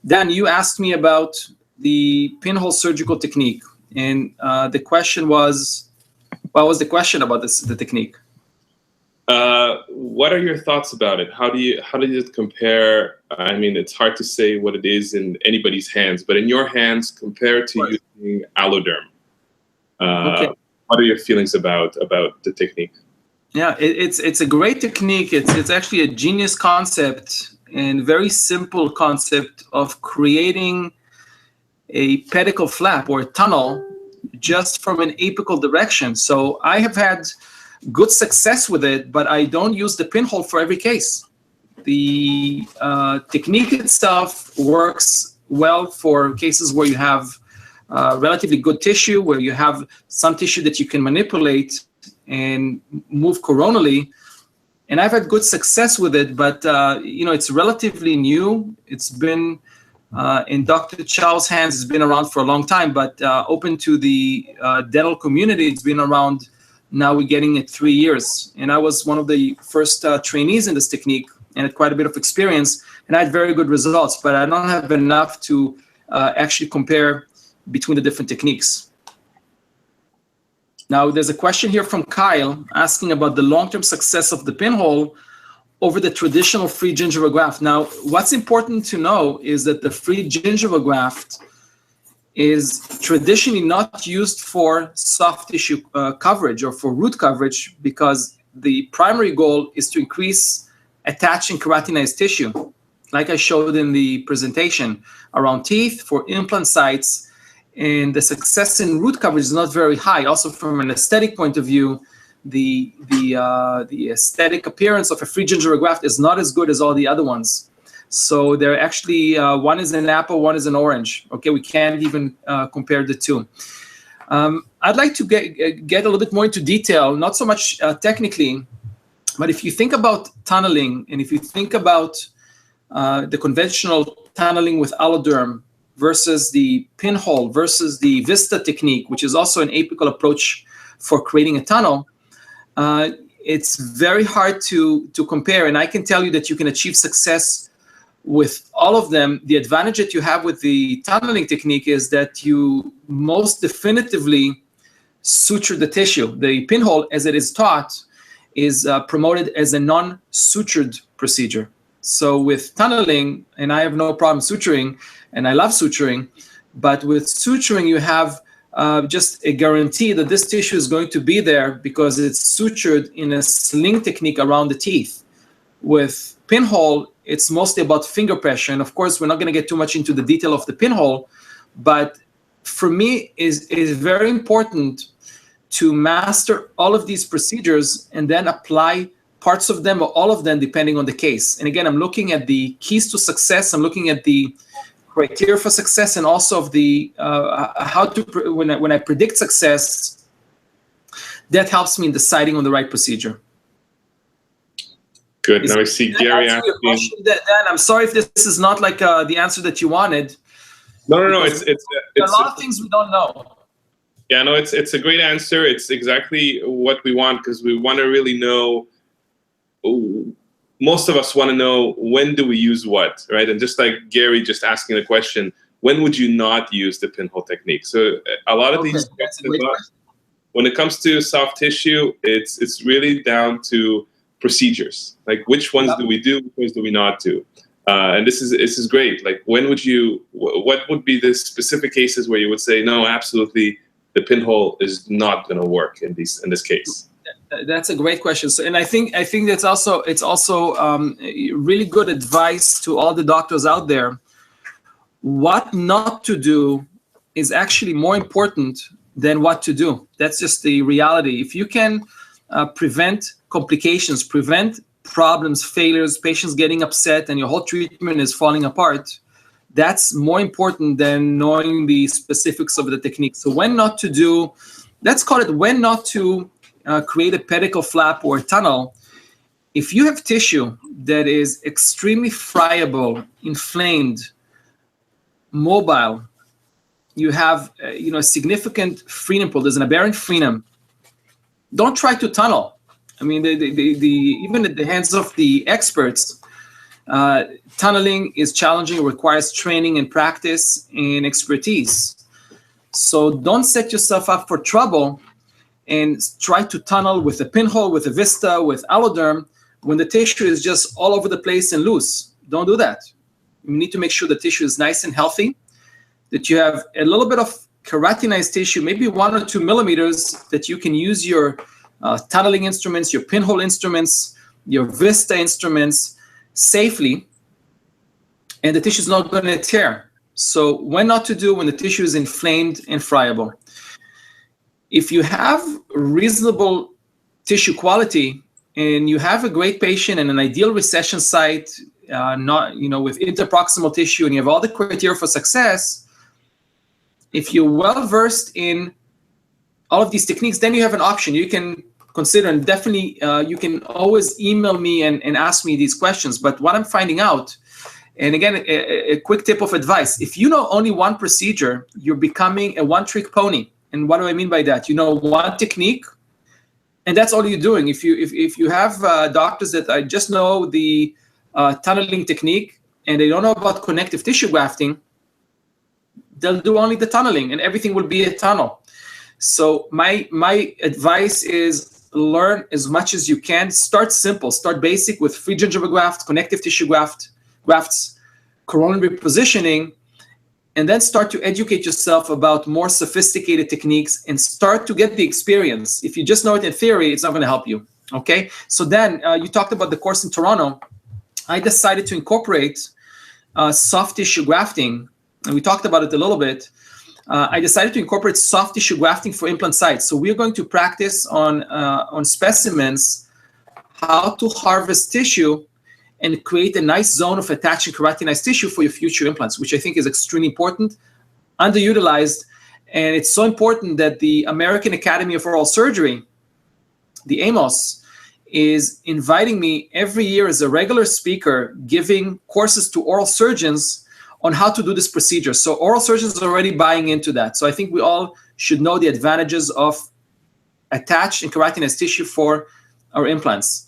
Dan, you asked me about the pinhole surgical technique, and the question was, what was the question about the technique? What are your thoughts about it? How does it compare? I mean, it's hard to say what it is in anybody's hands, but in your hands compared to using alloderm. Okay. What are your feelings about the technique? Yeah, it's a great technique. It's actually a genius concept and very simple concept of creating a pedicle flap or a tunnel just from an apical direction. So I have had good success with it, but I don't use the pinhole for every case. The technique itself works well for cases where you have relatively good tissue, where you have some tissue that you can manipulate and move coronally. And I've had good success with it, but it's relatively new. It's been in Dr. Charles' hands. It's been around for a long time, but open to the dental community. It's been around. Now we're getting it 3 years. And I was one of the first trainees in this technique and had quite a bit of experience. And I had very good results, but I don't have enough to actually compare between the different techniques. Now, there's a question here from Kyle asking about the long-term success of the pinhole over the traditional free gingival graft. Now, what's important to know is that the free gingival graft is traditionally not used for soft tissue coverage or for root coverage, because the primary goal is to increase attaching keratinized tissue, like I showed in the presentation, around teeth for implant sites. And the success in root coverage is not very high. Also, from an aesthetic point of view, the aesthetic appearance of a free gingival graft is not as good as all the other ones. So they're actually, one is an apple, one is an orange. Okay, we can't even compare the two. I'd like to get a little bit more into detail, not so much technically, but if you think about tunneling, and if you think about the conventional tunneling with alloderm versus the pinhole versus the Vista technique, which is also an apical approach for creating a tunnel, it's very hard to compare. And I can tell you that you can achieve success with all of them. The advantage that you have with the tunneling technique is that you most definitively suture the tissue. The pinhole, as it is taught, is promoted as a non-sutured procedure. So with tunneling, and I have no problem suturing, and I love suturing, but with suturing, you have just a guarantee that this tissue is going to be there because it's sutured in a sling technique around the teeth. With pinhole, it's mostly about finger pressure. And of course, we're not going to get too much into the detail of the pinhole, but for me, it is very important to master all of these procedures and then apply parts of them or all of them depending on the case. And again, I'm looking at the keys to success. I'm looking at the criteria for success, and also of the when I predict success, that helps me in deciding on the right procedure. Good. Now I see Gary asking. Dan, I'm sorry if this is not like the answer that you wanted. No. It's a lot of things we don't know. Yeah, no, it's a great answer. It's exactly what we want, because we want to really know. Most of us want to know, when do we use what, right? And just like Gary just asking the question, when would you not use the pinhole technique? So a lot of these, when it comes to soft tissue, it's really down to procedures. Like, which ones do we do, which ones do we not do? And this is great. Like, when would you? What would be the specific cases where you would say, no, absolutely, the pinhole is not going to work in this case? That's a great question. So, and I think it's also really good advice to all the doctors out there. What not to do is actually more important than what to do. That's just the reality. If you can prevent complications, prevent problems, failures, patients getting upset, and your whole treatment is falling apart, that's more important than knowing the specifics of the technique. So when not to do, let's call it when not to create a pedicle flap or a tunnel. If you have tissue that is extremely friable, inflamed, mobile, you have a significant frenum pull, there's an aberrant frenum, don't try to tunnel. I mean, even at the hands of the experts, Tunneling is challenging, requires training and practice and expertise. So don't set yourself up for trouble and try to tunnel with a pinhole, with a vista, with alloderm, when the tissue is just all over the place and loose. Don't do that. You need to make sure the tissue is nice and healthy, that you have a little bit of keratinized tissue, maybe 1 or 2 millimeters, that you can use your tunneling instruments, your pinhole instruments, your vista instruments safely, and the tissue is not going to tear. So when not to do when the tissue is inflamed and friable. If you have reasonable tissue quality and you have a great patient and an ideal recession site, not with interproximal tissue, and you have all the criteria for success, if you're well versed in all of these techniques, then you have an option you can consider, and definitely you can always email me and ask me these questions. But what I'm finding out, and again, a quick tip of advice, if you know only one procedure, you're becoming a one-trick pony. And what do I mean by that? You know one technique, and that's all you're doing. If you have doctors that I just know the tunneling technique and they don't know about connective tissue grafting, they'll do only the tunneling and everything will be a tunnel. So my advice is learn as much as you can. Start simple, start basic with free gingiva graft, connective tissue grafts, coronary repositioning, and then start to educate yourself about more sophisticated techniques and start to get the experience. If you just know it in theory, it's not going to help you. Okay? So then you talked about the course in Toronto. I decided to incorporate soft tissue grafting, and we talked about it a little bit. I decided to incorporate soft tissue grafting for implant sites. So we're going to practice on specimens how to harvest tissue and create a nice zone of attaching keratinized tissue for your future implants, which I think is extremely important, underutilized. And it's so important that the American Academy of Oral Surgery, the AMOS, is inviting me every year as a regular speaker, giving courses to oral surgeons on how to do this procedure. So oral surgeons are already buying into that. So I think we all should know the advantages of attached and keratinized tissue for our implants.